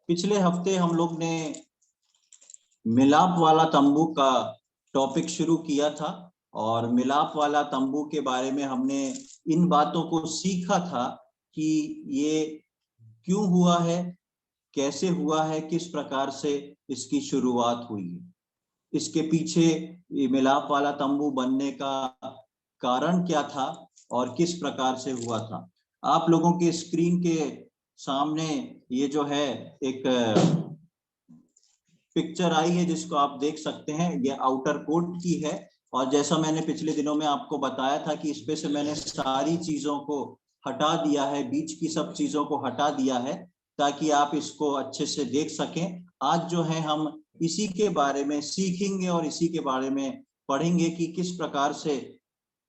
पिछले हफ्ते हम लोग ने मिलाप वाला तंबू का टॉपिक शुरू किया था और मिलाप वाला तंबू के बारे में हमने इन बातों को सीखा था कि ये क्यों हुआ है, कैसे हुआ है, किस प्रकार से इसकी शुरुआत हुई है, इसके पीछे ये मिलाप वाला तंबू बनने का कारण क्या था और किस प्रकार से हुआ था। आप लोगों के स्क्रीन के सामने ये जो है एक पिक्चर आई है जिसको आप देख सकते हैं। ये आउटर कोट की है और जैसा मैंने पिछले दिनों में आपको बताया था कि इस पे से मैंने सारी चीजों को हटा दिया है, बीच की सब चीजों को हटा दिया है ताकि आप इसको अच्छे से देख सकें। आज जो है हम इसी के बारे में सीखेंगे और इसी के बारे में पढ़ेंगे कि किस प्रकार से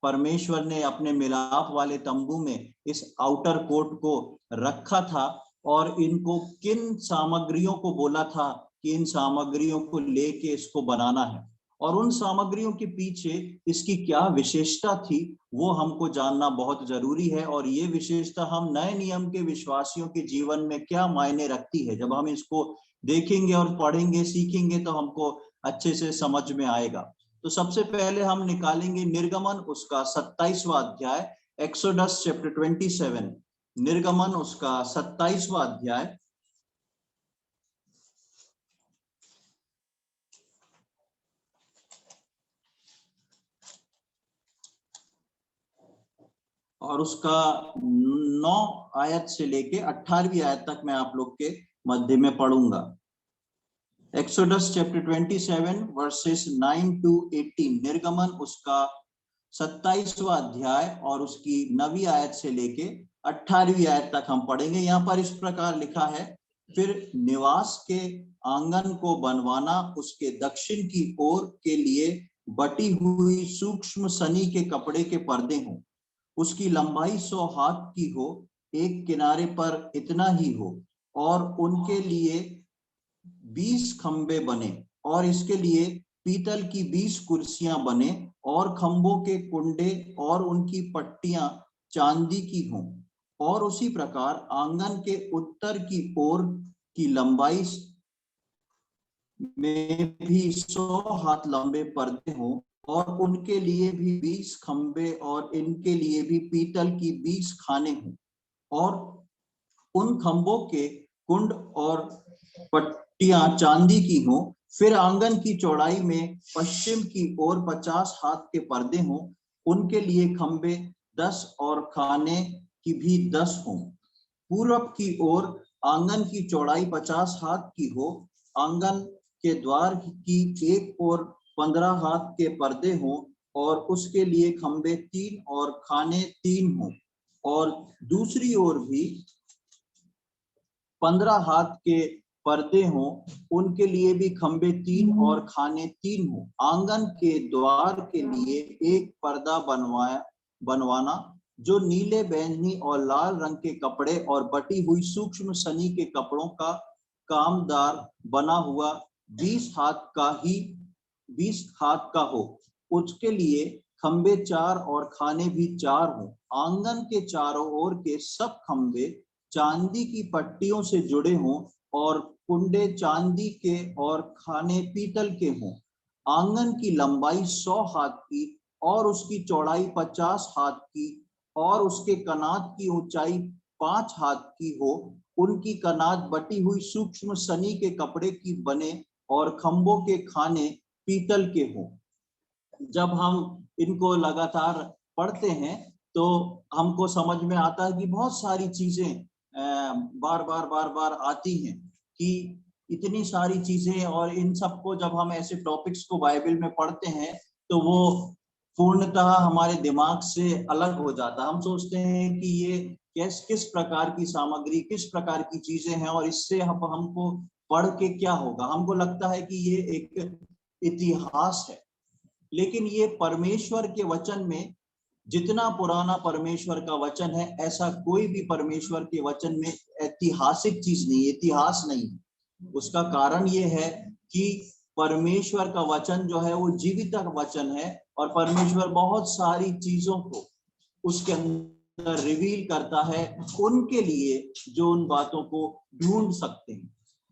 परमेश्वर ने अपने मिलाप वाले तंबू में इस आउटर कोट को रखा था और इनको किन सामग्रियों को बोला था कि इन सामग्रियों को लेके इसको बनाना है और उन सामग्रियों के पीछे इसकी क्या विशेषता थी वो हमको जानना बहुत जरूरी है। और ये विशेषता हम नए नियम के विश्वासियों के जीवन में क्या मायने रखती है, जब हम इसको देखेंगे और पढ़ेंगे सीखेंगे तो हमको अच्छे से समझ में आएगा। तो सबसे पहले हम निकालेंगे निर्गमन उसका 27वां अध्याय, एक्सोडस चैप्टर 27, निर्गमन उसका 27वां अध्याय और उसका 9 आयत से लेके 18वीं आयत तक मैं आप लोग के मध्य में पढ़ूंगा। एक्सोडस चैप्टर 27 वर्सेस 9 to 18, निर्गमन उसका 27वां अध्याय और उसकी 9वीं आयत से लेके 18वीं आयत तक हम पढ़ेंगे। यहाँ पर इस प्रकार लिखा है, फिर निवास के आंगन को बनवाना, उसके दक्षिण की ओर के लिए बटी हुई सूक्ष्म सनी के कपड़े के पर्दे हों, उसकी लंबाई 100 हाथ की हो, एक किनारे पर इतना ही हो, और उनके लिए 20 खंबे बने और इसके लिए पीतल की 20 कुर्सियां बने और खंबों के कुंडे और उनकी पट्टियां चांदी की हों। और उसी प्रकार आंगन के उत्तर की ओर की लंबाई में भी 100 हाथ लंबे पर्दे हों और उनके लिए भी 20 खंबे और इनके लिए भी पीतल की 20 खाने हों। और उन खंबों के कुंड और पट्टियां चांदी की हों। फिर आंगन की चौड़ाई में पश्चिम की ओर 50 हाथ के पर्दे हों, उनके लिए खंबे 10 और खाने की भी 10 हों। पूरब की ओर आंगन की चौड़ाई 50 हाथ की हो, आंगन के द्वार की एक ओर 15 हाथ के पर्दे हों और उसके लिए खंबे 3 और खाने 3 हों, और दूसरी ओर भी 15 हाथ के पर्दे हों, उनके लिए भी खंबे 3 और खाने 3 हों। आंगन के द्वार के लिए एक पर्दा बनवाना, जो नीले, बैंगनी और लाल रंग के कपड़े और बटी हुई सूक्ष्म सनी के कपड़ों का कामदार बना हुआ 20 हाथ का हो, उसके लिए खंबे 4 और खाने भी 4 हों। आंगन के चारों ओर के सब खंबे चांदी की पट्टियों से जुड़े हों और कुंडे चांदी के और खाने पीतल के हों। आंगन की लंबाई 100 हाथ की और उसकी चौड़ाई 50 हाथ की और उसके कनात की ऊंचाई 5 हाथ की हो, उनकी कनात बटी हुई सूक्ष्म सनी के कपड़े की बने और खंबों के खाने पीतल के हों। जब हम इनको लगातार पढ़ते हैं तो हमको समझ में आता है कि बहुत सारी चीजें बार बार आती हैं, कि इतनी सारी चीजें, और इन सबको जब हम ऐसे टॉपिक्स को बाइबल में पढ़ते हैं तो वो पूर्णतः हमारे दिमाग से अलग हो जाता है। हम सोचते हैं कि ये किस प्रकार की सामग्री, किस प्रकार की चीजें हैं और इससे हमको पढ़ के क्या होगा। हमको लगता है कि ये एक इतिहास है, लेकिन ये परमेश्वर के वचन में, जितना पुराना परमेश्वर का वचन है, ऐसा कोई भी परमेश्वर के वचन में ऐतिहासिक चीज नहीं, इतिहास नहीं। उसका कारण ये है कि परमेश्वर का वचन जो है वो जीवित वचन है और परमेश्वर बहुत सारी चीजों को उसके अंदर रिवील करता है उनके लिए जो उन बातों को ढूंढ सकते हैं।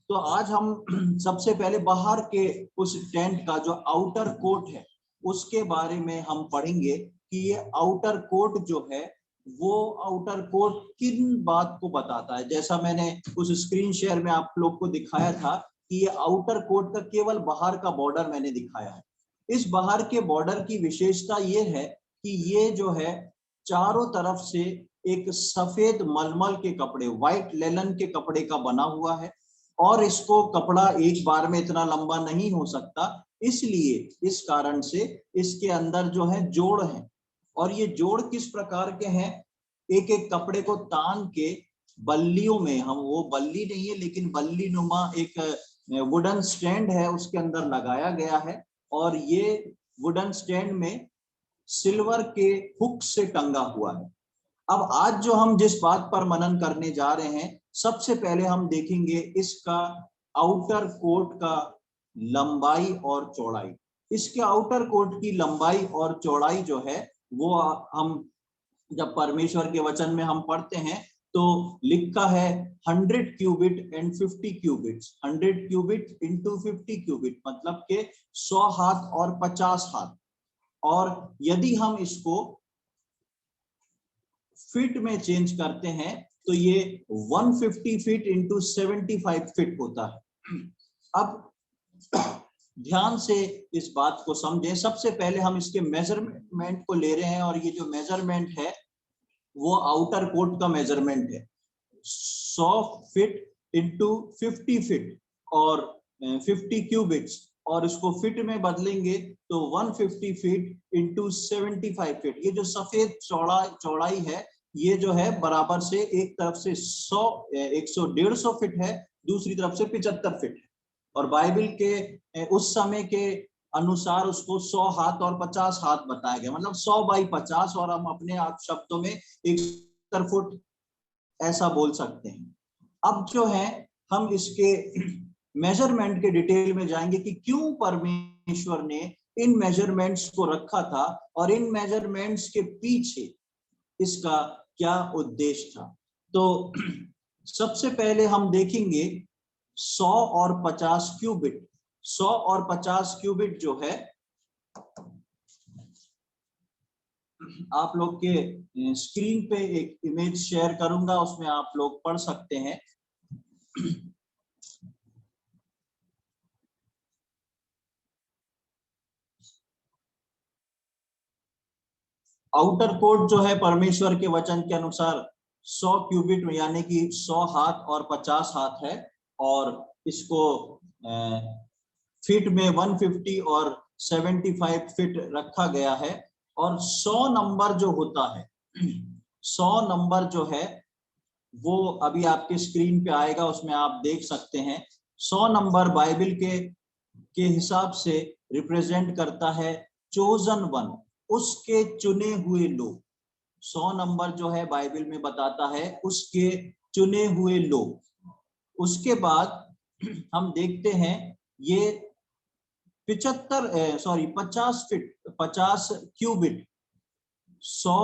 तो आज हम सबसे पहले बाहर के उस टेंट का जो आउटर कोट है उसके बारे में हम पढ़ेंगे कि ये आउटर कोट जो है वो आउटर कोट किन बात को बताता है। जैसा मैंने उस स्क्रीन शेयर में आप लोग को दिखाया था कि ये आउटर कोट का केवल बाहर का बॉर्डर मैंने दिखाया है। इस बाहर के बॉर्डर की विशेषता ये है कि ये जो है चारों तरफ से एक सफेद मलमल के कपड़े, व्हाइट लेलन के कपड़े का बना हुआ है और इसको कपड़ा एक बार में इतना लंबा नहीं हो सकता, इसलिए इस कारण से इसके अंदर जो है जोड़ है। और ये जोड़ किस प्रकार के हैं, एक एक कपड़े को तान के बल्लियों में, हम वो बल्ली नहीं है लेकिन बल्ली नुमा एक वुडन स्टैंड है उसके अंदर लगाया गया है और ये वुडन स्टैंड में सिल्वर के हुक से टंगा हुआ है। अब आज जो हम जिस बात पर मनन करने जा रहे हैं, सबसे पहले हम देखेंगे इसका आउटर कोट का लंबाई और चौड़ाई। इसके आउटर कोट की लंबाई और चौड़ाई जो है वो हम जब परमेश्वर के वचन में हम पढ़ते हैं तो लिखा है 100 cubit and 50 cubits, 100 cubit into 50 cubit, मतलब के 100 हाथ और 50 हाथ। और यदि हम इसको फीट में चेंज करते हैं तो ये 150 फीट इंटू 75 फीट होता है। अब ध्यान से इस बात को समझें। सबसे पहले हम इसके मेजरमेंट को ले रहे हैं और ये जो मेजरमेंट है वो आउटर कोट का मेजरमेंट है, 100 फीट इंटू 50 फीट और 50 क्यूबिट्स, और इसको फीट में बदलेंगे तो 150 फीट इंटू 75 फीट। ये जो सफेद चौड़ाई है ये जो है बराबर से एक तरफ से 150 फीट है, दूसरी तरफ से 75 फीट है। और बाइबल के उस समय के अनुसार उसको 100 हाथ और 50 हाथ बताया गया, मतलब 100 बाई 50, और हम अपने आप शब्दों में 1 फुट ऐसा बोल सकते हैं। अब जो है हम इसके मेजरमेंट के डिटेल में जाएंगे कि क्यों परमेश्वर ने इन मेजरमेंट्स को रखा था और इन मेजरमेंट्स के पीछे इसका क्या उद्देश्य था। तो सबसे पहले हम देखेंगे 100 और 50 क्यूबिट। 100 और 50 क्यूबिट जो है आप लोग के स्क्रीन पे एक इमेज शेयर करूंगा, उसमें आप लोग पढ़ सकते हैं। आउटर कोट जो है परमेश्वर के वचन के अनुसार 100 क्यूबिट यानी कि 100 हाथ और 50 हाथ है, और इसको फीट में 150 और 75 फीट रखा गया है। और 100 नंबर जो होता है 100 नंबर जो है वो अभी आपके स्क्रीन पे आएगा, उसमें आप देख सकते हैं। 100 नंबर बाइबल के हिसाब से रिप्रेजेंट करता है चोजन वन, उसके चुने हुए लोग। 100 नंबर जो है बाइबल में बताता है उसके चुने हुए लोग। उसके बाद हम देखते हैं ये 50 फीट 50 क्यूबिट। 100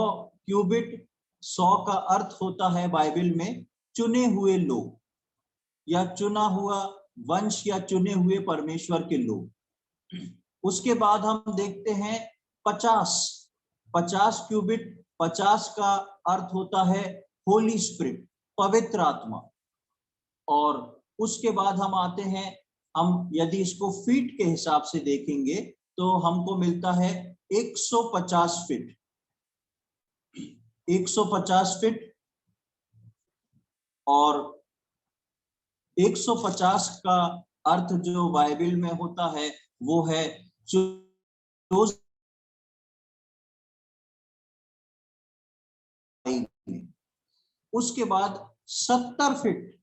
क्यूबिट, 100 का अर्थ होता है बाइबल में चुने हुए लोग या चुना हुआ वंश या चुने हुए परमेश्वर के लोग। उसके बाद हम देखते हैं 50 क्यूबिट, 50 का अर्थ होता है होली स्पिरिट, पवित्र आत्मा। और उसके बाद हम आते हैं, हम यदि इसको फीट के हिसाब से देखेंगे तो हमको मिलता है 150 फीट। 150 फीट और 150 का अर्थ जो बाइबल में होता है वो है उसके बाद 70 फीट,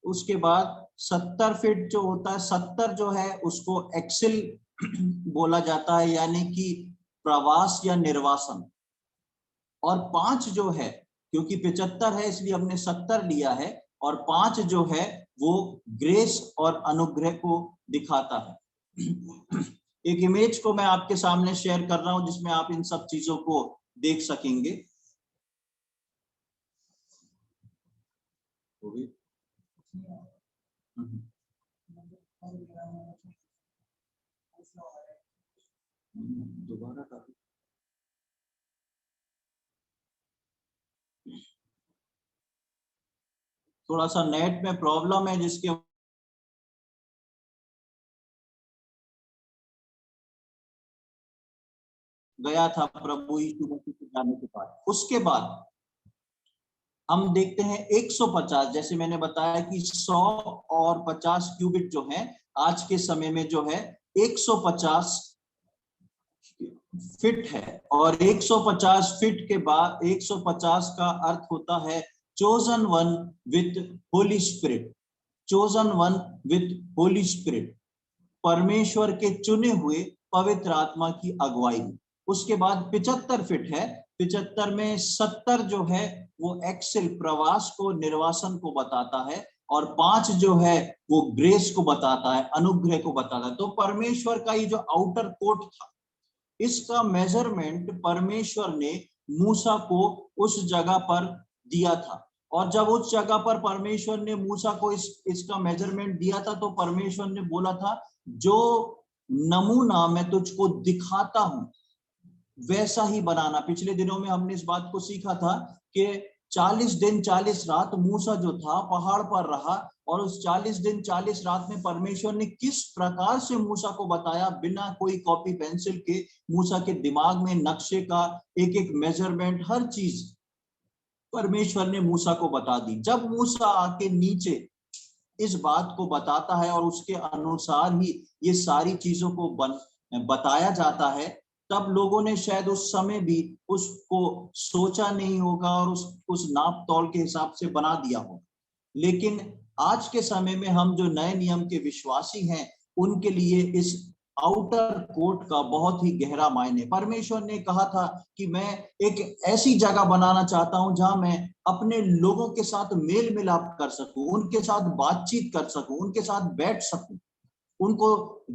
उसके बाद 70 फीट जो होता है, 70 जो है उसको एक्सिल बोला जाता है, यानी कि प्रवास या निर्वासन। और 5 जो है, क्योंकि 75 है इसलिए हमने 70 लिया है, और 5 जो है वो ग्रेस और अनुग्रह को दिखाता है। एक इमेज को मैं आपके सामने शेयर कर रहा हूं जिसमें आप इन सब चीजों को देख सकेंगे। दोबारा का थोड़ा सा नेट में प्रॉब्लम है जिसके गया था प्रभु यीशु मसीह के जाने के बाद। उसके बाद हम देखते हैं 150, जैसे मैंने बताया कि 100 और 50 क्यूबिट जो है आज के समय में जो है 150 फिट है। और 150 फिट के बाद 150 का अर्थ होता है chosen one with Holi spirit. Chosen one with Holi spirit, परमेश्वर के चुने हुए पवित्र आत्मा की अगुवाई में। उसके बाद 75 फिट है। 75 में 70 जो है वो एक्सेल प्रवास को, निर्वासन को बताता है, और 5 जो है वो ग्रेस को बताता है, अनुग्रह को बताता है। तो परमेश्वर का ये जो आउटर कोट था, इसका मेजरमेंट परमेश्वर ने मूसा को उस जगह पर दिया था। और जब उस जगह पर परमेश्वर ने मूसा को इसका मेजरमेंट दिया था, तो परमेश्वर ने बोला था जो नमूना मैं तुझको दिखाता हूं वैसा ही बनाना। पिछले दिनों में हमने इस बात को सीखा था कि 40 दिन 40 रात मूसा जो था पहाड़ पर रहा, और उस 40 दिन 40 रात में परमेश्वर ने किस प्रकार से मूसा को बताया, बिना कोई कॉपी पेंसिल के मूसा के दिमाग में नक्शे का एक एक मेजरमेंट, हर चीज परमेश्वर ने मूसा को बता दी। जब मूसा आके नीचे इस बात को बताता है और उसके अनुसार ही ये सारी चीजों को बताया जाता है, तब लोगों ने शायद उस समय भी उसको सोचा नहीं होगा और उस नाप तौल के हिसाब से बना दिया होगा। लेकिन आज के समय में हम जो नए नियम के विश्वासी हैं, उनके लिए इस आउटर कोर्ट का बहुत ही गहरा मायने। परमेश्वर ने कहा था कि मैं एक ऐसी जगह बनाना चाहता हूं जहां मैं अपने लोगों के साथ मेल मिलाप कर सकूं, उनके साथ बातचीत कर सकूं, उनके साथ बैठ सकूं, उनको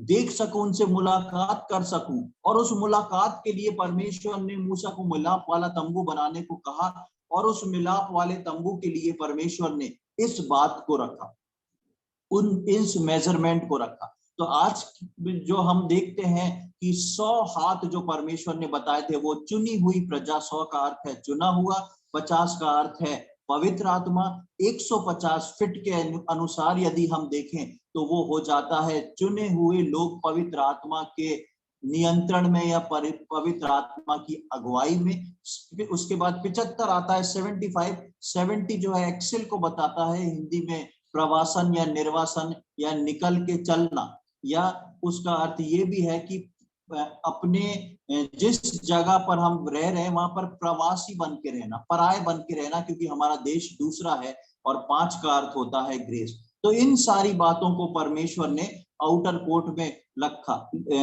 देख सकूं, उनसे मुलाकात कर सकूं। और उस मुलाकात के लिए परमेश्वर ने मूसा को मिलाप वाला तंबू बनाने को कहा, और उस मिलाप वाले तंबू के लिए परमेश्वर ने इस बात को रखा, इस मेजरमेंट को रखा। तो आज जो हम देखते हैं कि 100 हाथ जो परमेश्वर ने बताए थे वो चुनी हुई प्रजा, 100 का अर्थ है चुना हुआ, 50 का अर्थ है पवित्र आत्मा, 150 फिट के अनुसार यदि हम देखें तो वो हो जाता है चुने हुए लोग पवित्र आत्मा के नियंत्रण में या पवित्र आत्मा की अगुवाई में। उसके बाद 75 आता है 75। 70 जो है एक्सेल को बताता है, हिंदी में प्रवासन या निर्वासन या निकल के चलना, या उसका अर्थ ये भी है कि अपने जिस जगह पर हम रह रहे हैं वहां पर प्रवासी बन के रहना, पराये बन के रहना, क्योंकि हमारा देश दूसरा है। और 5 का अर्थ होता है ग्रेस। तो इन सारी बातों को परमेश्वर ने आउटर कोर्ट में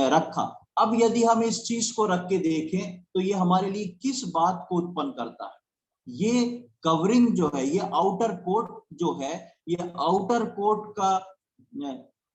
रखा। अब यदि हम इस चीज को रख के देखें तो ये हमारे लिए किस बात को उत्पन्न करता है? ये कवरिंग जो है, ये आउटर कोर्ट जो है, ये आउटर कोर्ट का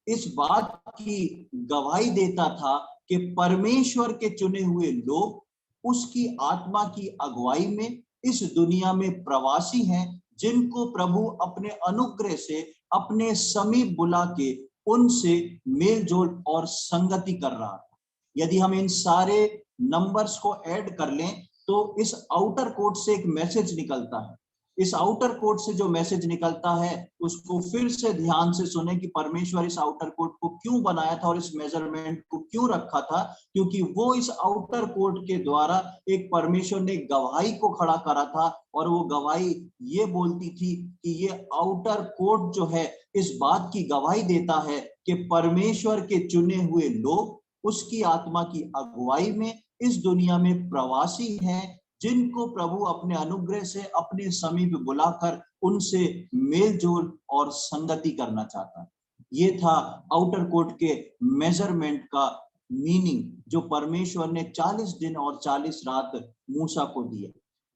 इस बात की गवाही देता था कि परमेश्वर के चुने हुए लोग उसकी आत्मा की अगुवाई में इस दुनिया में प्रवासी हैं, जिनको प्रभु अपने अनुग्रह से अपने समीप बुला के उनसे मेलजोल और संगति कर रहा था। यदि हम इन सारे नंबर्स को ऐड कर लें तो इस आउटर कोर्ट से एक मैसेज निकलता है। इस आउटर कोर्ट से जो मैसेज निकलता है उसको फिर से ध्यान से सुने कि परमेश्वर इस आउटर कोर्ट को क्यों बनाया था और इस मेजरमेंट को क्यों रखा था। क्योंकि वो इस आउटर कोर्ट के द्वारा एक परमेश्वर ने गवाही को खड़ा करा था, और वो गवाही ये बोलती थी कि ये आउटर कोर्ट जो है इस बात की गवाही देता है कि परमेश्वर के चुने हुए लोग उसकी आत्मा की अगुवाई में इस दुनिया में प्रवासी हैं, जिनको प्रभु अपने अनुग्रह से अपने समीप बुलाकर उनसे मेलजोल और संगति करना चाहता है। ये था आउटर कोर्ट के मेजरमेंट का मीनिंग, जो परमेश्वर ने 40 दिन और 40 रात मूसा को दिए।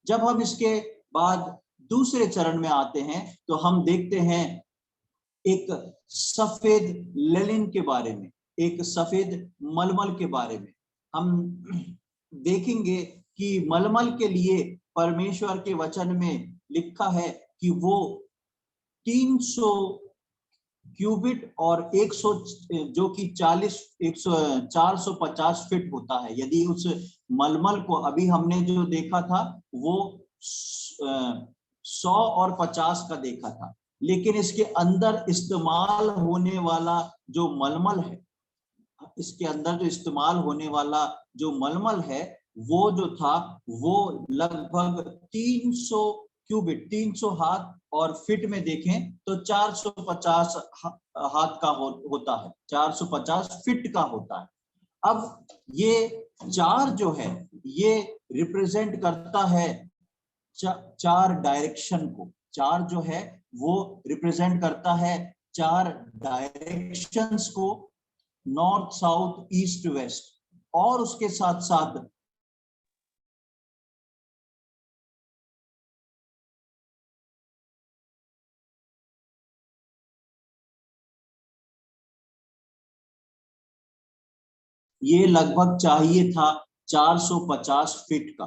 जब हम इसके बाद दूसरे चरण में आते हैं तो हम देखते हैं एक सफेद लेलिन के बारे में, एक सफेद मलमल के बारे में। हम देखेंगे कि मलमल के लिए परमेश्वर के वचन में लिखा है कि वो 300 क्यूबिट और 100 जो कि 450 फीट होता है। यदि उस मलमल को अभी हमने जो देखा था वो 100 और 50 का देखा था, लेकिन इसके अंदर इस्तेमाल होने वाला जो मलमल है, इसके अंदर जो इस्तेमाल होने वाला जो मलमल है वो जो था वो लगभग 300 क्यूबिट, 300 हाथ, और फीट में देखें तो 450 हाथ का होता है, 450 फीट का होता है। अब ये 4 जो है ये रिप्रेजेंट करता है 4 डायरेक्शन को। 4 जो है वो रिप्रेजेंट करता है 4 डायरेक्शंस को, नॉर्थ, साउथ, ईस्ट, वेस्ट। और उसके साथ साथ ये लगभग चाहिए था 450 फीट का।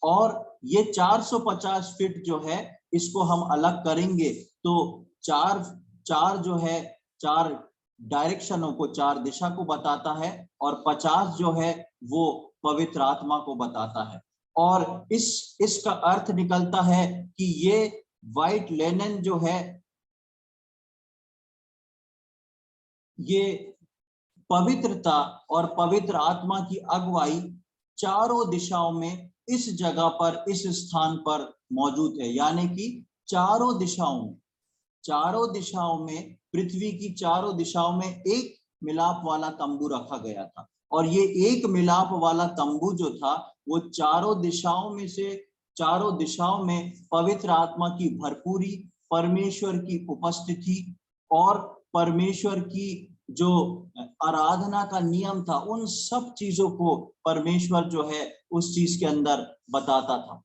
और ये 450 फीट जो है इसको हम अलग करेंगे तो चार चार जो है 4 डायरेक्शनों को, 4 दिशा को बताता है, और 50 जो है वो पवित्र आत्मा को बताता है। और इसका अर्थ निकलता है कि ये व्हाइट लेनिन जो है ये पवित्रता और पवित्र आत्मा की अगुवाई चारों दिशाओं में इस जगह पर, इस स्थान पर मौजूद है। यानी कि चारों दिशाओं में पृथ्वी की चारों दिशाओं में एक मिलाप वाला तंबू रखा गया था। और ये एक मिलाप वाला तंबू जो था वो चारों दिशाओं में पवित्र आत्मा की भरपूरी, परमेश्वर की उपस्थिति और परमेश्वर की जो आराधना का नियम था, उन सब चीजों को परमेश्वर जो है उस चीज के अंदर बताता था।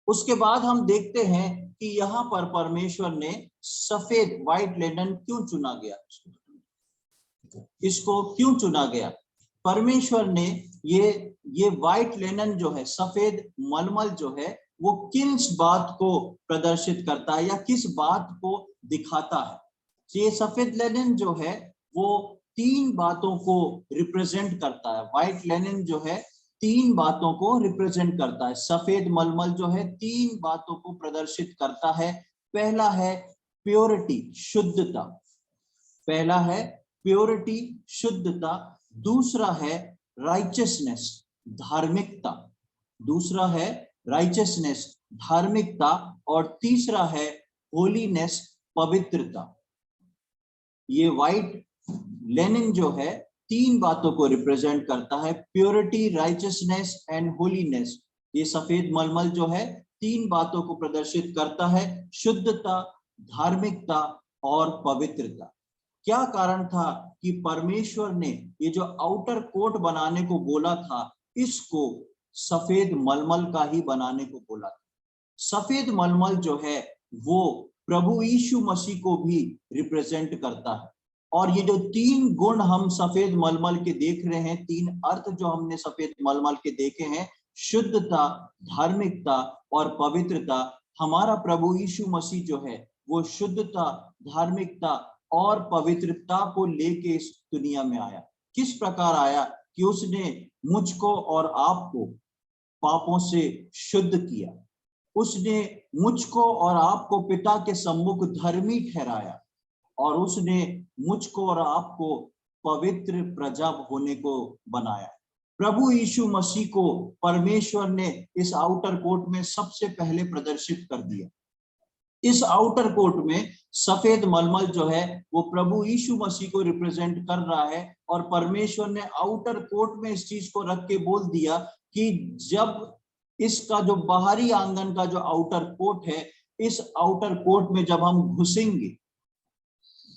उसके बाद हम देखते हैं कि यहाँ पर परमेश्वर ने सफेद व्हाइट लेनिन क्यों चुना गया, इसको क्यों चुना गया। परमेश्वर ने ये व्हाइट लेनिन जो है, सफेद मलमल जो है, वो किस बात को प्रदर्शित करता है या किस बात को दिखाता है। ये सफेद लेनिन जो है वो 3 बातों को रिप्रेजेंट करता है। व्हाइट लेनिन जो है 3 बातों को रिप्रेजेंट करता है। सफेद मलमल जो है 3 बातों को प्रदर्शित करता है। पहला है प्योरिटी, शुद्धता। पहला है प्योरिटी, शुद्धता। दूसरा है राइचियसनेस, धार्मिकता। दूसरा है राइचियसनेस, धार्मिकता। और तीसरा है होलीनेस, पवित्रता। ये व्हाइट लेनिन जो है 3 बातों को रिप्रेजेंट करता है, प्योरिटी, राइचियसनेस एंड होलीनेस। ये सफेद मलमल जो है 3 बातों को प्रदर्शित करता है, शुद्धता, धार्मिकता और पवित्रता। क्या कारण था कि परमेश्वर ने ये जो आउटर कोट बनाने को बोला था, इसको सफेद मलमल का ही बनाने को बोला था। सफेद मलमल जो है वो प्रभु यीशु मसीह को भी रिप्रेजेंट करता है। और ये जो 3 गुण हम सफेद मलमल के देख रहे हैं, 3 अर्थ जो हमने सफेद मलमल के देखे हैं, शुद्धता, धार्मिकता और पवित्रता, हमारा प्रभु यीशु मसीह जो है वो शुद्धता, धार्मिकता और पवित्रता को लेके इस दुनिया में आया। किस प्रकार आया कि उसने मुझको और आपको पापों से शुद्ध किया। उसने मुझको और आपको पिता के सम्मुख धर्मी ठहराया, और उसने मुझको और आपको पवित्र प्रजा होने को बनाया। प्रभु यीशु मसीह को परमेश्वर ने इस आउटर कोर्ट में सबसे पहले प्रदर्शित कर दिया। इस आउटर कोर्ट में सफेद मलमल जो है वो प्रभु यीशु मसीह को रिप्रेजेंट कर रहा है। और परमेश्वर ने आउटर कोर्ट में इस चीज को रख के बोल दिया कि जब इसका जो बाहरी आंगन का जो आउटर कोर्ट है, इस आउटर कोर्ट में जब हम घुसेंगे,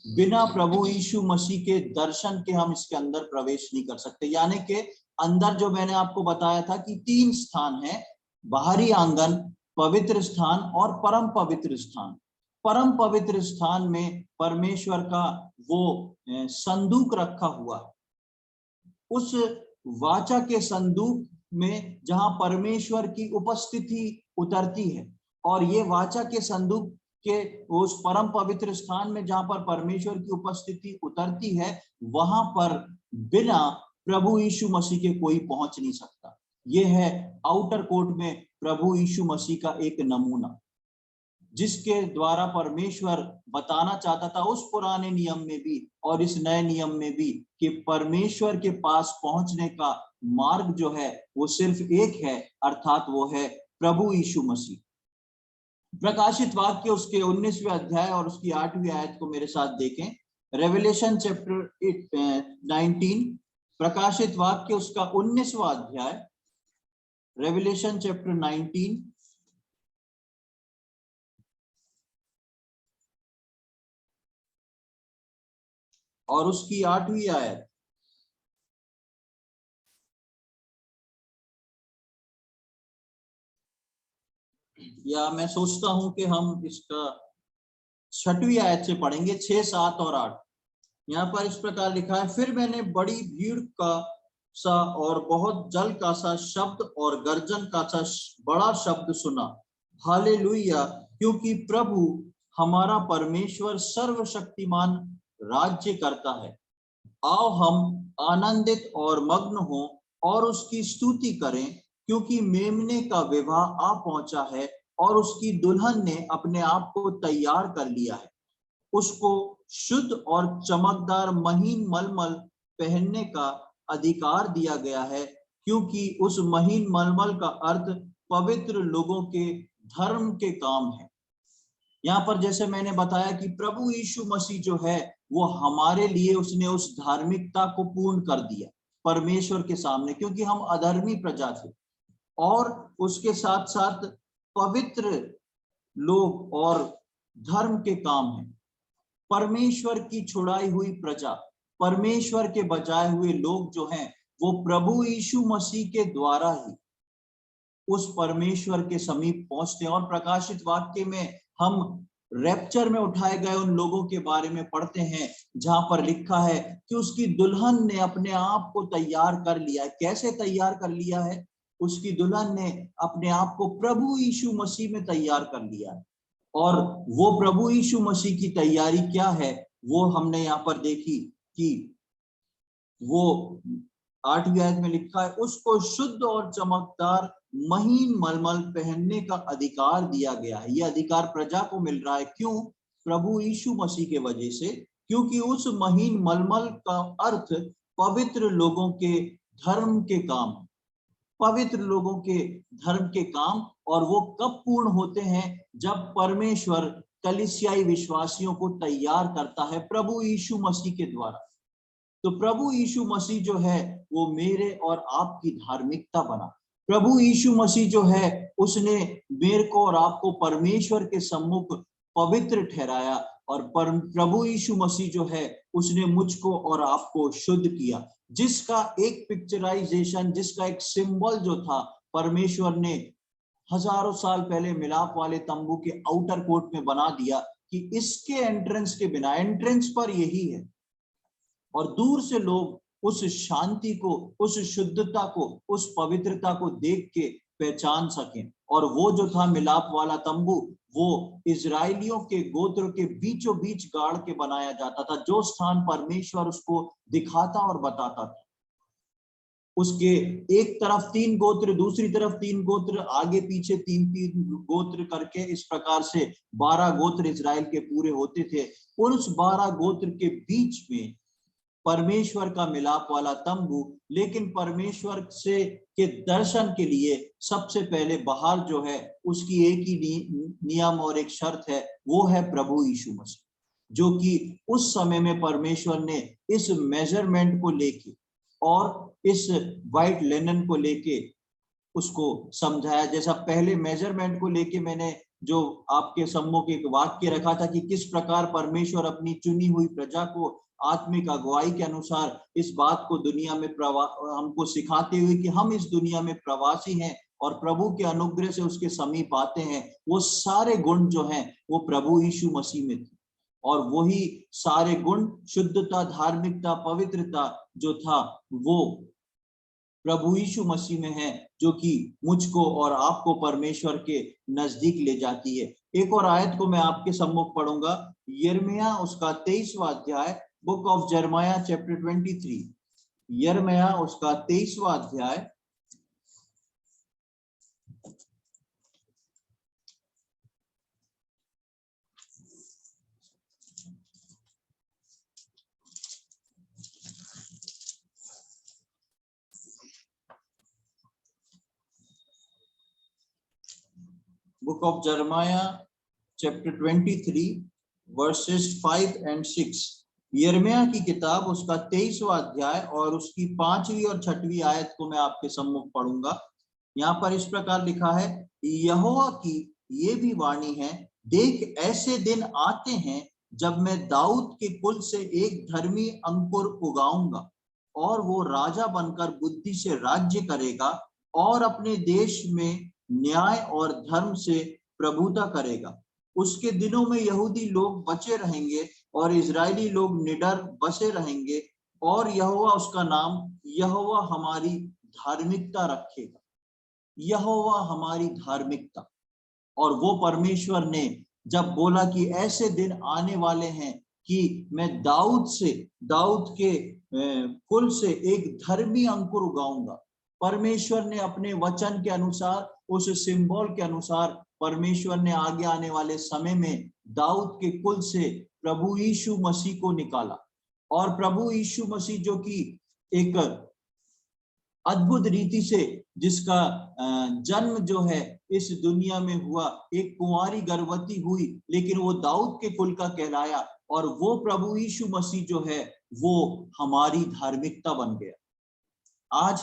बिना प्रभु यीशु मसीह के दर्शन के हम इसके अंदर प्रवेश नहीं कर सकते। यानी कि अंदर जो मैंने आपको बताया था कि 3 स्थान है, बाहरी आंगन, पवित्र स्थान और परम पवित्र स्थान। परम पवित्र स्थान में परमेश्वर का वो संदूक रखा हुआ है। उस वाचा के संदूक में जहां परमेश्वर की उपस्थिति उतरती है, और ये वाचा के संदूक के उस परम पवित्र स्थान में जहां पर परमेश्वर की उपस्थिति उतरती है, वहां पर बिना प्रभु यीशु मसीह के कोई पहुंच नहीं सकता। यह है आउटर कोर्ट में प्रभु यीशु मसीह का एक नमूना, जिसके द्वारा परमेश्वर बताना चाहता था उस पुराने नियम में भी और इस नए नियम में भी कि परमेश्वर के पास पहुंचने का मार्ग जो है वो सिर्फ एक है, अर्थात वो है प्रभु यीशु मसीह। प्रकाशित वाक्य उसके 19वें अध्याय और उसकी 8वीं आयत को मेरे साथ देखें। रेवलेशन चैप्टर 19, प्रकाशित वाक्य उसका 19वां अध्याय, रेवलेशन चैप्टर 19 और उसकी 8वीं आयत। या मैं सोचता हूं कि हम इसका 6वीं आयत से पढ़ेंगे, 6, 7 और 8। यहाँ पर इस प्रकार लिखा है, फिर मैंने बड़ी भीड़ का सा और बहुत जल का सा शब्द और गर्जन का सा बड़ा शब्द सुना, हालेलुया, क्योंकि प्रभु हमारा परमेश्वर सर्वशक्तिमान राज्य करता है। आओ हम आनंदित और मग्न हो और उसकी स्तुति करें, क्योंकि मेमने का विवाह आ पहुंचा है और उसकी दुल्हन ने अपने आप को तैयार कर लिया है। उसको शुद्ध और चमकदार महीन मलमल पहनने का अधिकार दिया गया है, क्योंकि उस महीन मलमल का अर्थ पवित्र लोगों के धर्म के काम है। यहाँ पर जैसे मैंने बताया कि प्रभु यीशु मसीह जो है वो हमारे लिए उसने उस धार्मिकता को पूर्ण कर दिया परमेश्वर के सामने, क्योंकि हम अधर्मी प्रजा थे। और उसके साथ साथ पवित्र लोग और धर्म के काम है। परमेश्वर की छुड़ाई हुई प्रजा, परमेश्वर के बचाए हुए लोग जो हैं वो प्रभु यीशु मसीह के द्वारा ही उस परमेश्वर के समीप पहुंचते हैं। और प्रकाशित वाक्य में हम रैप्चर में उठाए गए उन लोगों के बारे में पढ़ते हैं, जहां पर लिखा है कि उसकी दुल्हन ने अपने आप को तैयार कर लिया है। कैसे तैयार कर लिया है? उसकी दुल्हन ने अपने आप को प्रभु यीशु मसीह में तैयार कर लिया है। और वो प्रभु यीशु मसीह की तैयारी क्या है वो हमने यहाँ पर देखी कि वो 8वीं आयत में लिखा है, उसको शुद्ध और चमकदार महीन मलमल पहनने का अधिकार दिया गया है। यह अधिकार प्रजा को मिल रहा है। क्यों? प्रभु यीशु मसीह के वजह से, क्योंकि उस महीन मलमल का अर्थ पवित्र लोगों के धर्म के काम, पवित्र लोगों के धर्म के काम। और वो कब पूर्ण होते हैं? जब परमेश्वर कलीसियाई विश्वासियों को तैयार करता है प्रभु यीशु मसीह के द्वारा। तो प्रभु यीशु मसीह जो है वो मेरे और आपकी धार्मिकता बना। प्रभु यीशु मसीह जो है उसने मेरे को और आपको परमेश्वर के सम्मुख पवित्र ठहराया। और प्रभु यीशु मसीह जो है उसने मुझको और आपको शुद्ध किया, जिसका एक पिक्चराइजेशन, जिसका एक सिंबल जो था परमेश्वर ने हजारों साल पहले मिलाप वाले तंबू के आउटर कोर्ट में बना दिया कि इसके एंट्रेंस के बिना, एंट्रेंस पर यही है और दूर से लोग उस शांति को, उस शुद्धता को, उस पवित्रता को देख के पहचान सकें। और वो जो था मिलाप वाला तंबू, वो इजराइलियों के गोत्र के बीचों बीच गाड़ के बनाया जाता था, जो स्थान परमेश्वर उसको दिखाता और बताता था। उसके एक तरफ 3 गोत्र, दूसरी तरफ 3 गोत्र, आगे पीछे 3-3 गोत्र करके इस प्रकार से 12 गोत्र इजराइल के पूरे होते थे। उस 12 गोत्र के बीच में परमेश्वर का मिलाप वाला तंबू। लेकिन परमेश्वर से के दर्शन के लिए सबसे पहले बाहर जो है उसकी एक ही नियम और एक शर्त है, वो है प्रभु यीशु मसीह, जो कि उस समय में परमेश्वर ने इस मेजरमेंट को लेके और इस व्हाइट लिनन को लेके उसको समझाया। जैसा पहले मेजरमेंट को लेके मैंने जो आपके सम्मुख एक वाक्य रखा था कि किस प्रकार परमेश्वर अपनी चुनी हुई प्रजा को आत्मिक अगुवाई के अनुसार इस बात को दुनिया में हमको सिखाते हुए कि हम इस दुनिया में प्रवासी हैं और प्रभु के अनुग्रह से उसके समीप आते हैं, वो सारे गुण जो हैं वो प्रभु यीशु मसीह में थे। और वही सारे गुण, शुद्धता, धार्मिकता, पवित्रता जो था वो प्रभु यीशु मसीह में है, जो कि मुझको और आपको परमेश्वर के नजदीक ले जाती है। एक और आयत को मैं आपके सम्मुख पढ़ूंगा, यिर्मयाह उसका 23वां अध्याय, बुक ऑफ जर्माया चैप्टर 23। यिर्मयाह उसका 23वां अध्याय, book of Jeremiah chapter 23 versus 5 and 6। यिर्मयाह की किताब उसका 23वां अध्याय और उसकी 5वीं और 6वीं आयत को मैं आपके सम्मुख पढ़ूंगा। यहाँ पर इस प्रकार लिखा है, यहोवा की ये भी वाणी है, देख ऐसे दिन आते हैं जब मैं दाऊद के कुल से एक धर्मी अंकुर उगाऊंगा, और वो राजा बनकर बुद्धि से राज्य करेगा और अपने देश में न्याय और धर्म से प्रभुता करेगा। उसके दिनों में यहूदी लोग बचे रहेंगे और इजरायली लोग निडर बसे रहेंगे, और यहोवा उसका नाम यहोवा हमारी धार्मिकता रखेगा। यहोवा हमारी धार्मिकता। और वो परमेश्वर ने जब बोला कि ऐसे दिन आने वाले हैं कि मैं दाऊद के कुल से एक धर्मी अंकुर उगाऊंगा, परमेश्वर ने अपने वचन के अनुसार, उस सिंबल के अनुसार, परमेश्वर ने आगे आने वाले समय में दाऊद के कुल से प्रभु यीशु मसीह को निकाला। और प्रभु यीशु मसीह जो कि एक अद्भुत रीति से, जिसका जन्म जो है इस दुनिया में हुआ, एक कुंवारी गर्भवती हुई, लेकिन वो दाऊद के कुल का कहलाया, और वो प्रभु यीशु मसीह जो है वो हमारी धार्मिकता बन गया। आज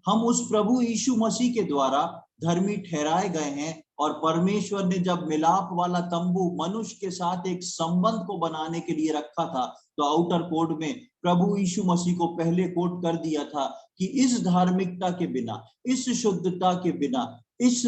हम उस प्रभु यीशु मसीह के द्वारा धर्मी ठहराए गए हैं, और परमेश्वर ने जब मिलाप वाला तंबू मनुष्य के साथ एक संबंध को बनाने के लिए रखा था, तो आउटर कोर्ट में प्रभु यीशु मसीह को पहले कोट कर दिया था कि इस धार्मिकता के बिना, इस शुद्धता के बिना, इस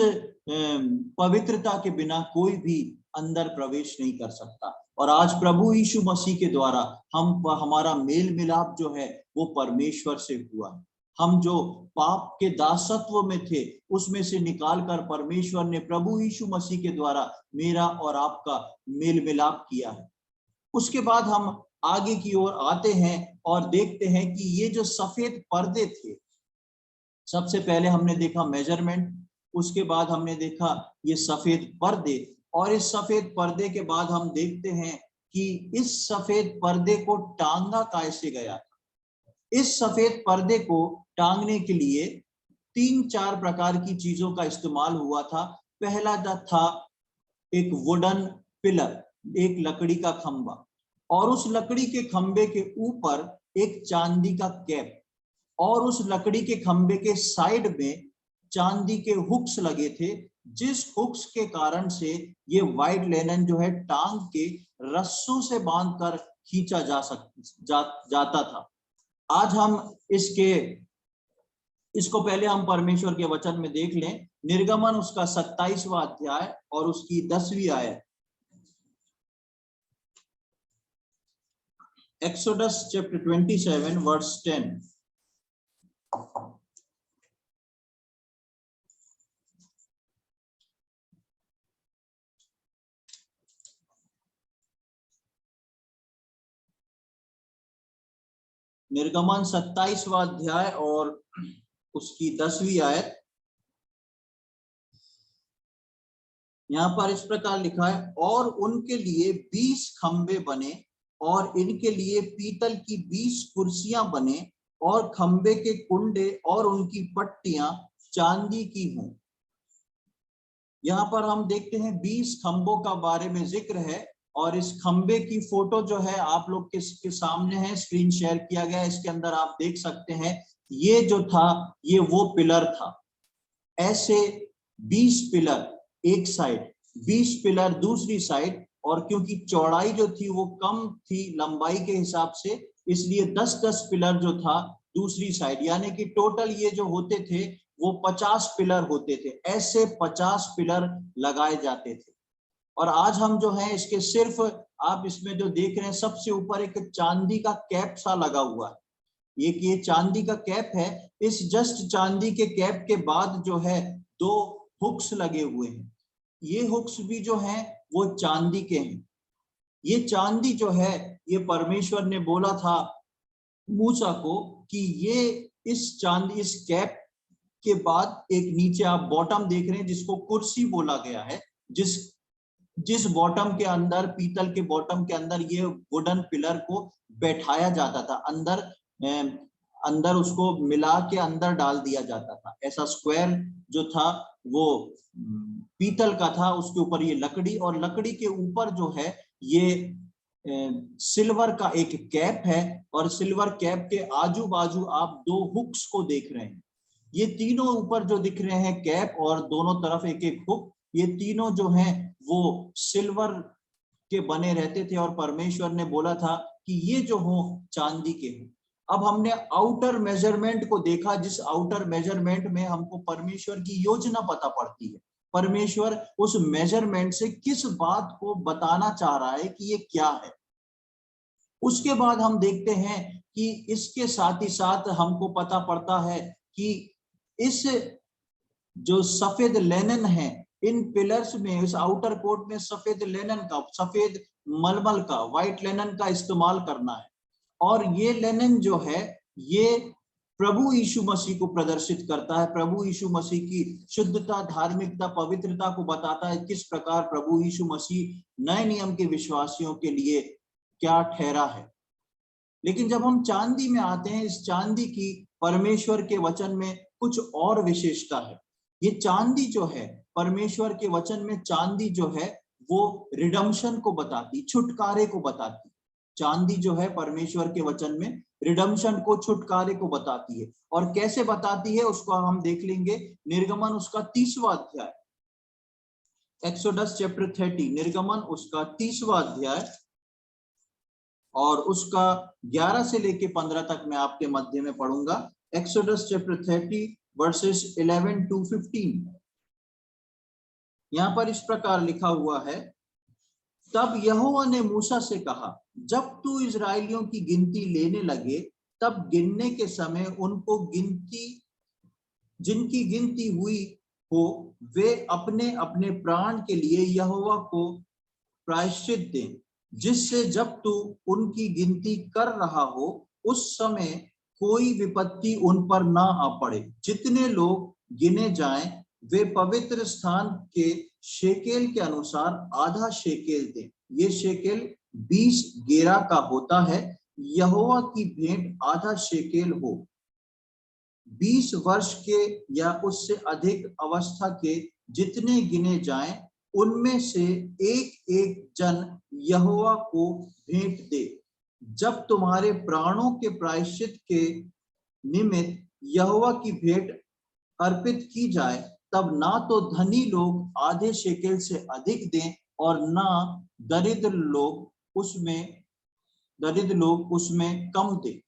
पवित्रता के बिना कोई भी अंदर प्रवेश नहीं कर सकता। और आज प्रभु यीशु मसीह के द्वारा हमारा मेल मिलाप जो है वो परमेश्वर से हुआ है। हम जो पाप के दासत्व में थे उसमें से निकालकर परमेश्वर ने प्रभु यीशु मसीह के द्वारा मेरा और आपका मेल मिलाप किया है। उसके बाद हम आगे की ओर आते हैं और देखते हैं कि ये जो सफेद पर्दे थे, सबसे पहले हमने देखा मेजरमेंट, उसके बाद हमने देखा ये सफेद पर्दे, और इस सफेद पर्दे के बाद हम देखते हैं कि इस सफेद पर्दे को टांगा कैसे गया। इस सफेद पर्दे को टांगने के लिए 3-4 प्रकार की चीजों का इस्तेमाल हुआ था। पहला था एक वुडन पिलर, एक लकड़ी का खंबा, और उस लकड़ी के खंबे के ऊपर एक चांदी का कैप, और उस लकड़ी के खंबे के साइड में चांदी के हुक्स लगे थे, जिस हुक्स के कारण से ये व्हाइट लेनन जो है टांग के रस्सों से बांधकर खींचा जाता था। आज हम इसको पहले हम परमेश्वर के वचन में देख लें। निर्गमन उसका 27वां अध्याय और उसकी 10वीं आयत। Exodus chapter 27 verse 10। निर्गमन 27वां अध्याय और उसकी 10वीं आयत। यहाँ पर इस प्रकार लिखा है, और उनके लिए 20 खंबे बने, और इनके लिए पीतल की 20 कुर्सियां बने, और खंबे के कुंडे और उनकी पट्टियां चांदी की हों। यहाँ पर हम देखते हैं 20 खंबों का बारे में जिक्र है, और इस खंबे की फोटो जो है आप लोग के सामने है, स्क्रीन शेयर किया गया है, इसके अंदर आप देख सकते हैं। ये जो था ये वो पिलर था। ऐसे 20 पिलर एक साइड, 20 पिलर दूसरी साइड, और क्योंकि चौड़ाई जो थी वो कम थी लंबाई के हिसाब से, इसलिए 10-10 पिलर जो था दूसरी साइड, यानी कि टोटल ये जो होते थे वो 50 पिलर होते थे। ऐसे 50 पिलर लगाए जाते थे। और आज हम जो है इसके सिर्फ आप इसमें जो देख रहे हैं सबसे ऊपर एक चांदी का कैप सा लगा हुआ है, ये चांदी का कैप है। इस जस्ट चांदी के कैप के बाद जो है 2 हुक्स लगे हुए हैं। ये हुक्स भी जो हैं वो चांदी के हैं। ये चांदी जो है ये परमेश्वर ने बोला था मूसा को कि ये इस कैप के बाद एक नीचे आप बॉटम देख रहे हैं जिसको कुर्सी बोला गया है, जिस बॉटम के अंदर, पीतल के बॉटम के अंदर ये वुडन पिलर को बैठाया जाता था, अंदर उसको मिला के अंदर डाल दिया जाता था। ऐसा स्क्वायर जो था वो पीतल का था, उसके ऊपर ये लकड़ी, और लकड़ी के ऊपर जो है ये सिल्वर का एक कैप है, और सिल्वर कैप के आजू बाजू आप 2 हुक्स को देख रहे हैं। ये तीनों ऊपर जो दिख रहे हैं कैप और दोनों तरफ एक एक हुक, ये तीनों जो हैं वो सिल्वर के बने रहते थे, और परमेश्वर ने बोला था कि ये जो हो चांदी के हैं। अब हमने आउटर मेजरमेंट को देखा, जिस आउटर मेजरमेंट में हमको परमेश्वर की योजना पता पड़ती है। परमेश्वर उस मेजरमेंट से किस बात को बताना चाह रहा है कि ये क्या है। उसके बाद हम देखते हैं कि इसके साथ ही साथ हमको पता पड़ता है कि इस जो सफेद लेनन है, इन पिलर्स में, इस आउटर कोर्ट में सफेद लेनन का, सफेद मलमल का, व्हाइट लेनन का इस्तेमाल करना है। और ये लेनन जो है ये प्रभु यीशु मसीह को प्रदर्शित करता है। प्रभु यीशु मसीह की शुद्धता, धार्मिकता, पवित्रता को बताता है, किस प्रकार प्रभु यीशु मसीह नए नियम के विश्वासियों के लिए क्या ठहरा है। लेकिन जब हम चांदी में आते हैं, इस चांदी की परमेश्वर के वचन में कुछ और विशेषता है। ये चांदी जो है परमेश्वर के वचन में, चांदी जो है वो रिडम्पशन को बताती, छुटकारे को बताती। चांदी जो है परमेश्वर के वचन में रिडम्पशन को, छुटकारे को बताती है। और कैसे बताती है उसको हम देख लेंगे। निर्गमन उसका 30वां अध्याय, एक्सोडस चैप्टर 30, निर्गमन उसका 30वां अध्याय और उसका 11 से लेके 15 तक मैं आपके मध्य में पढ़ूंगा। Exodus chapter 30 versus 11 to 15। यहां पर इस प्रकार लिखा हुआ है, तब यहोवा ने मूसा से कहा, जब तू इजराइलियों की गिनती लेने लगे, तब गिनने के समय उनको जिनकी गिनती हुई हो वे अपने अपने प्राण के लिए यहोवा को प्रायश्चित दें, जिससे जब तू उनकी गिनती कर रहा हो उस समय कोई विपत्ति उन पर ना आ पड़े। जितने लोग गिने जाएं वे पवित्र स्थान के शेकेल के अनुसार आधा शेकेल दें। ये शेकेल 20 गेरा का होता है। यहोवा की भेंट आधा शेकेल हो। 20 वर्ष के या उससे अधिक अवस्था के जितने गिने जाएं उनमें से एक एक जन यहोवा को भेंट दे। जब तुम्हारे प्राणों के प्रायश्चित के निमित्त यहोवा की भेंट अर्पित की जाए, तब ना तो धनी लोग आधे शेकेल से अधिक दें और ना दरिद्र लोग उसमें कम दें।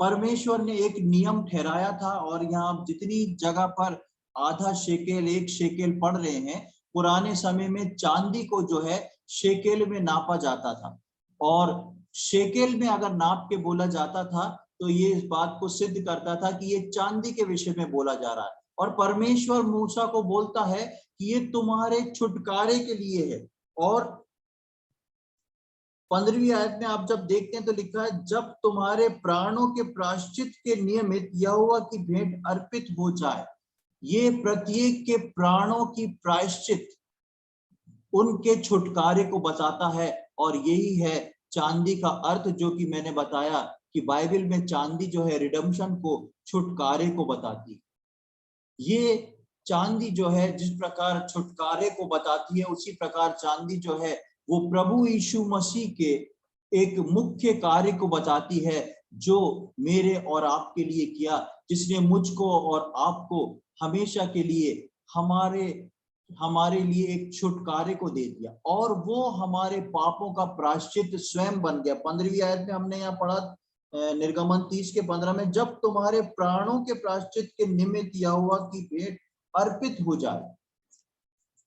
परमेश्वर ने एक नियम ठहराया था, और यहाँ जितनी जगह पर आधा शेकेल, 1 शेकेल पढ़ रहे हैं, पुराने समय में चांदी को जो है शेकेल में नापा जाता था, और शेकेल में अगर नाप के बोला जाता था तो ये इस बात को सिद्ध करता था कि ये चांदी के विषय में बोला जा रहा है। और परमेश्वर मूसा को बोलता है कि ये तुम्हारे छुटकारे के लिए है। और 15वीं आयत में आप जब देखते हैं तो लिखा है, जब तुम्हारे प्राणों के प्रायश्चित के नियमित यहोवा की भेंट अर्पित हो जाए। ये प्रत्येक के प्राणों की प्रायश्चित उनके छुटकारे को बताता है, और यही है चांदी का अर्थ, जो कि मैंने बताया कि बाइबल में चांदी जो है रिडम्पशन को, छुटकारे को बताती है। ये चांदी जो है जिस प्रकार छुटकारे को बताती है, उसी प्रकार चांदी जो है वो प्रभु यीशु मसीह के एक मुख्य कार्य को बताती है, जो मेरे और आपके लिए किया, जिसने मुझको और आपको हमेशा के लिए हमारे लिए एक छुटकारे को दे दिया, और वो हमारे पापों का प्रायश्चित स्वयं बन गया। 15वीं आयत में हमने यहाँ पढ़ा, निर्गमन 30 के 15 में, जब तुम्हारे प्राणों के प्रायश्चित के निमित्त यहोवा की भेंट अर्पित हो जाए।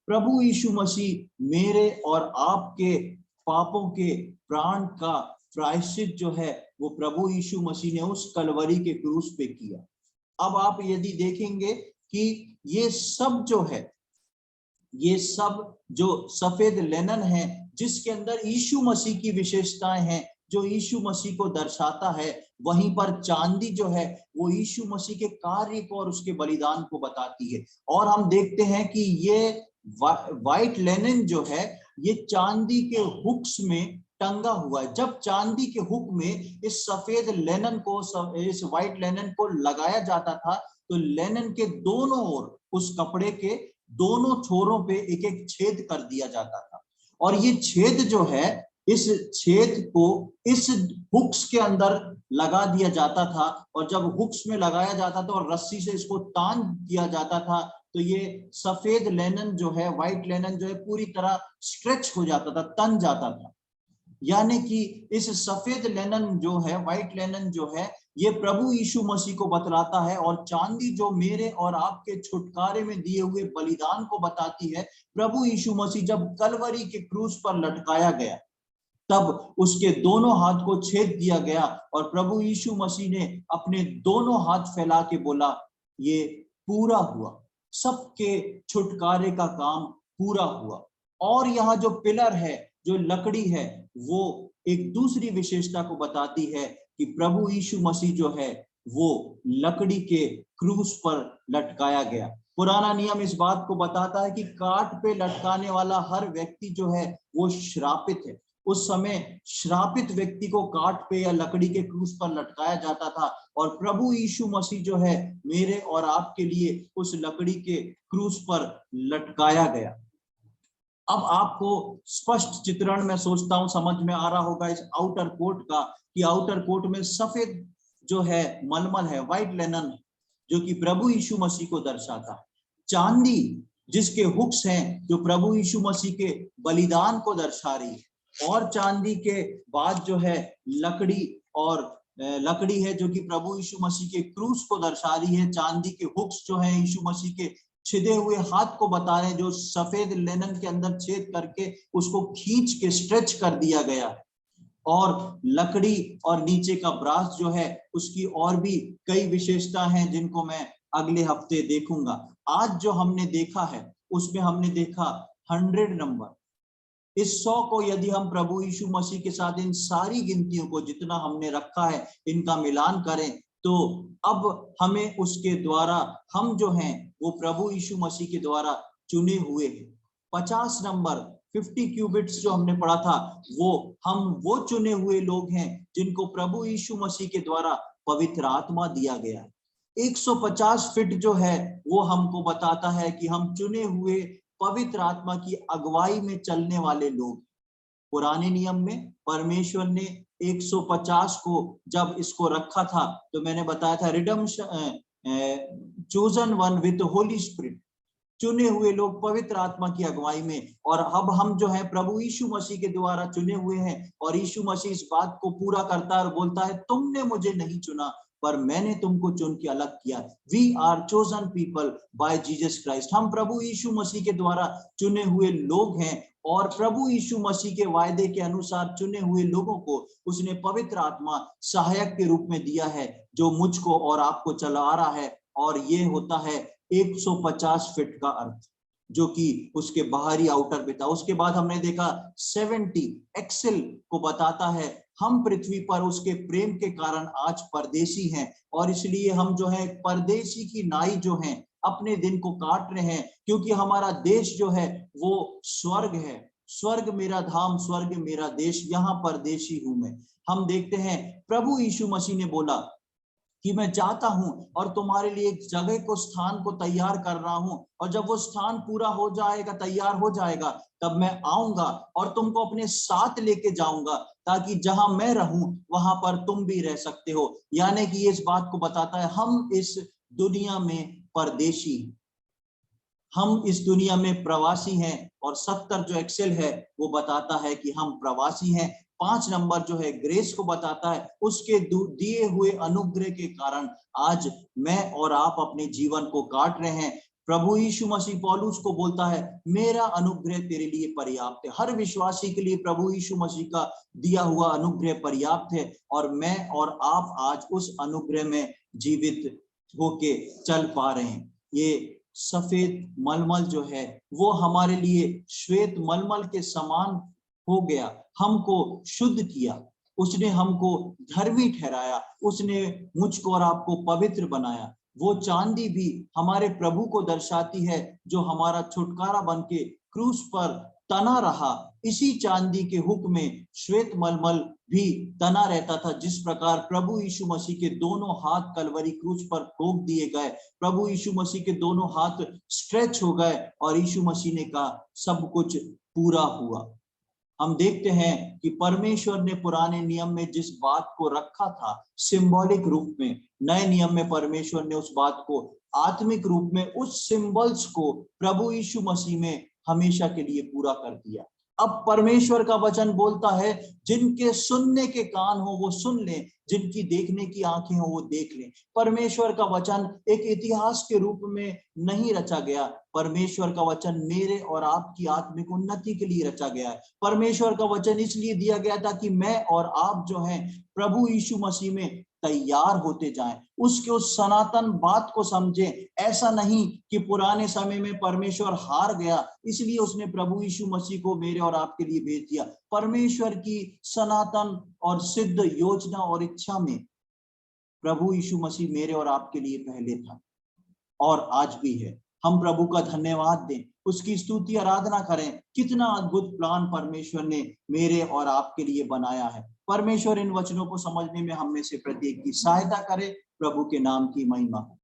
प्रभु यीशु मसीह मेरे और आपके पापों के प्राण का प्रायश्चित जो है वो प्रभु यीशु मसीह ने उस कलवरी के क्रूस पे किया। अब आप यदि देखेंगे कि ये सब जो है, ये सब जो सफेद लेनन है जिसके अंदर यीशु मसीह की विशेषताएं हैं, जो यीशु मसीह को दर्शाता है, वहीं पर चांदी जो है वो यीशु मसीह के कार्य को और उसके बलिदान को बताती है। और हम देखते हैं कि ये व्हाइट लेनिन जो है ये चांदी के हुक्स में टंगा हुआ है। जब चांदी के हुक में इस सफेद लेनिन को, इस व्हाइट लेनिन को लगाया जाता था, तो लेनिन के दोनों ओर, उस कपड़े के दोनों छोरों पे एक एक छेद कर दिया जाता था। और ये छेद जो है, इस छेद को इस हुक्स के अंदर लगा दिया जाता था, और जब हुक्स में लगाया जाता था और रस्सी से इसको तान दिया जाता था, तो ये सफेद लेनिन जो है, व्हाइट लेनिन जो है, पूरी तरह स्ट्रेच हो जाता था, तन जाता था। यानी कि इस सफेद लेनिन जो है, व्हाइट लेनिन जो है, ये प्रभु यीशु मसीह को बतलाता है, और चांदी जो मेरे और आपके छुटकारे में दिए हुए बलिदान को बताती है। प्रभु यीशु मसीह जब कलवरी के क्रूस पर लटकाया गया, तब उसके दोनों हाथ को छेद दिया गया, और प्रभु यीशु मसीह ने अपने दोनों हाथ फैला के बोला, ये पूरा हुआ, सबके छुटकारे का काम पूरा हुआ। और यहाँ जो पिलर है, जो लकड़ी है, वो एक दूसरी विशेषता को बताती है कि प्रभु यीशु मसीह जो है वो लकड़ी के क्रूस पर लटकाया गया। पुराना नियम इस बात को बताता है कि काट पे लटकाने वाला हर व्यक्ति जो है वो श्रापित है। उस समय श्रापित व्यक्ति को काट पे या लकड़ी के क्रूस पर लटकाया जाता था, और प्रभु यीशु मसीह जो है मेरे और आपके लिए उस लकड़ी के क्रूस पर लटकाया गया। अब आपको स्पष्ट चित्रण में सोचता हूं समझ में आ रहा होगा इस आउटर कोट का, कि आउटर कोट में सफेद जो है मलमल है, व्हाइट लेनिन, जो कि प्रभु यीशु मसीह को दर्शाता है। चांदी जिसके हुक्स हैं, जो प्रभु यीशु मसीह के बलिदान को दर्शा रही है। और चांदी के बाद जो है लकड़ी, और लकड़ी है जो कि प्रभु यीशु मसीह के क्रूस को दर्शा रही है। चांदी के हुक्स जो है यीशु मसीह के छिदे हुए हाथ को बता रहे हैं, जो सफेद लेनिन के अंदर छेद करके उसको खींच के स्ट्रेच कर दिया गया है। और लकड़ी और नीचे का ब्रास जो है उसकी और भी कई विशेषता हैं जिनको मैं अगले हफ्ते देखूंगा। आज जो हमने देखा है उसमें हमने देखा 100 नंबर। इस 100 को यदि हम प्रभु यीशु मसीह के साथ इन सारी गिनतियों को जितना हमने रखा है इनका मिलान करें, तो अब हमें उसके द्वारा, हम जो हैं वो प्रभु यीशु मसीह के द्वारा चुने हुए हैं। 50 नंबर 50 क्यूबिट्स जो हमने पढ़ा था, वो चुने हुए लोग हैं जिनको प्रभु यीशु मसीह के द्वारा पवित्र आत्मा दिया गया है। 150 फीट जो है वो हमको बताता है कि हम चुने हुए पवित्र आत्मा की अगुवाई में चलने वाले लोग। पुराने नियम में परमेश्वर ने 150 को जब इसको रखा था, तो मैंने बताया था redemption, chosen one with Holi spirit, चुने हुए लोग पवित्र आत्मा की अगुवाई में। और अब हम जो है प्रभु यीशु मसीह के द्वारा चुने हुए हैं, और यीशु मसीह इस बात को पूरा करता है और बोलता है, तुमने मुझे नहीं चुना पर मैंने तुमको चुन के अलग किया। We are chosen people by Jesus Christ. हम प्रभु यीशु मसीह के द्वारा चुने हुए लोग हैं, और प्रभु यीशु मसीह के वायदे के अनुसार चुने हुए लोगों को उसने पवित्र आत्मा सहायक के रूप में दिया है, जो मुझको और आपको चला रहा है। और ये होता है 150 फीट का अर्थ, जो कि उसके बाहरी आउटर पे था। उसके बाद हमने देखा 70 एक्सेल को बताता है, हम पृथ्वी पर उसके प्रेम के कारण आज परदेशी हैं, और इसलिए हम जो है परदेशी की नाई जो है अपने दिन को काट रहे हैं, क्योंकि हमारा देश जो है वो स्वर्ग है। स्वर्ग मेरा धाम, स्वर्ग मेरा देश, यहाँ परदेशी हूं मैं। हम देखते हैं प्रभु यीशु मसीह ने बोला कि मैं जाता हूं और तुम्हारे लिए एक जगह को, स्थान को तैयार कर रहा हूं, और जब वो स्थान पूरा हो जाएगा, तैयार हो जाएगा, तब मैं आऊंगा और तुमको अपने साथ लेके जाऊंगा, ताकि जहां मैं रहूं वहां पर तुम भी रह सकते हो। यानी कि इस बात को बताता है हम इस दुनिया में परदेशी, हम इस दुनिया में प्रवासी हैं। और 70 जो एक्सेल है वो बताता है कि हम प्रवासी हैं। 5 नंबर जो है ग्रेस को बताता है, उसके दिए हुए अनुग्रह के कारण आज मैं और आप अपने जीवन को काट रहे हैं। प्रभु यीशु मसीह पौलुस को बोलता है, मेरा अनुग्रह तेरे लिए पर्याप्त है। हर विश्वासी के लिए प्रभु यीशु मसीह का दिया हुआ अनुग्रह पर्याप्त है, और मैं और आप आज उस अनुग्रह में जीवित होके चल पा रहे हैं। ये सफेद मलमल जो है वो हमारे लिए श्वेत मलमल के समान हो गया, हमको शुद्ध किया, उसने हमको धर्मी ठहराया, उसने मुझको और आपको पवित्र बनाया। वो चांदी भी हमारे प्रभु को दर्शाती है, जो हमारा छुटकारा बनके क्रूस पर तना रहा। इसी चांदी के हुक में श्वेत मलमल भी तना रहता था। जिस प्रकार प्रभु यीशु मसीह के दोनों हाथ कलवरी क्रूस पर ठोक दिए गए, प्रभु यीशु मसीह के दोनों हाथ स्ट्रेच हो गए और यीशु मसीह ने कहा सब कुछ पूरा हुआ। हम देखते हैं कि परमेश्वर ने पुराने नियम में जिस बात को रखा था सिंबॉलिक रूप में, नए नियम में परमेश्वर ने उस बात को आत्मिक रूप में, उस सिंबल्स को प्रभु यीशु मसीह में हमेशा के लिए पूरा कर दिया। अब परमेश्वर का वचन बोलता है, जिनके सुनने के कान हो वो सुन लें, जिनकी देखने की आंखें हो वो देख लें। परमेश्वर का वचन एक इतिहास के रूप में नहीं रचा गया, परमेश्वर का वचन मेरे और आपकी आत्मिक उन्नति के लिए रचा गया है। परमेश्वर का वचन इसलिए दिया गया था कि मैं और आप जो हैं प्रभु यीशु मसीह में तैयार होते जाएं, उसके उस सनातन बात को समझें। ऐसा नहीं कि पुराने समय में परमेश्वर हार गया इसलिए उसने प्रभु यीशु मसीह को मेरे और आपके लिए भेज दिया। परमेश्वर की सनातन और सिद्ध योजना और इच्छा में प्रभु यीशु मसीह मेरे और आपके लिए पहले था और आज भी है। हम प्रभु का धन्यवाद दें, उसकी स्तुति आराधना करें। कितना अद्भुत प्लान परमेश्वर ने मेरे और आपके लिए बनाया है। परमेश्वर इन वचनों को समझने में हम में से प्रत्येक की सहायता करे। प्रभु के नाम की महिमा।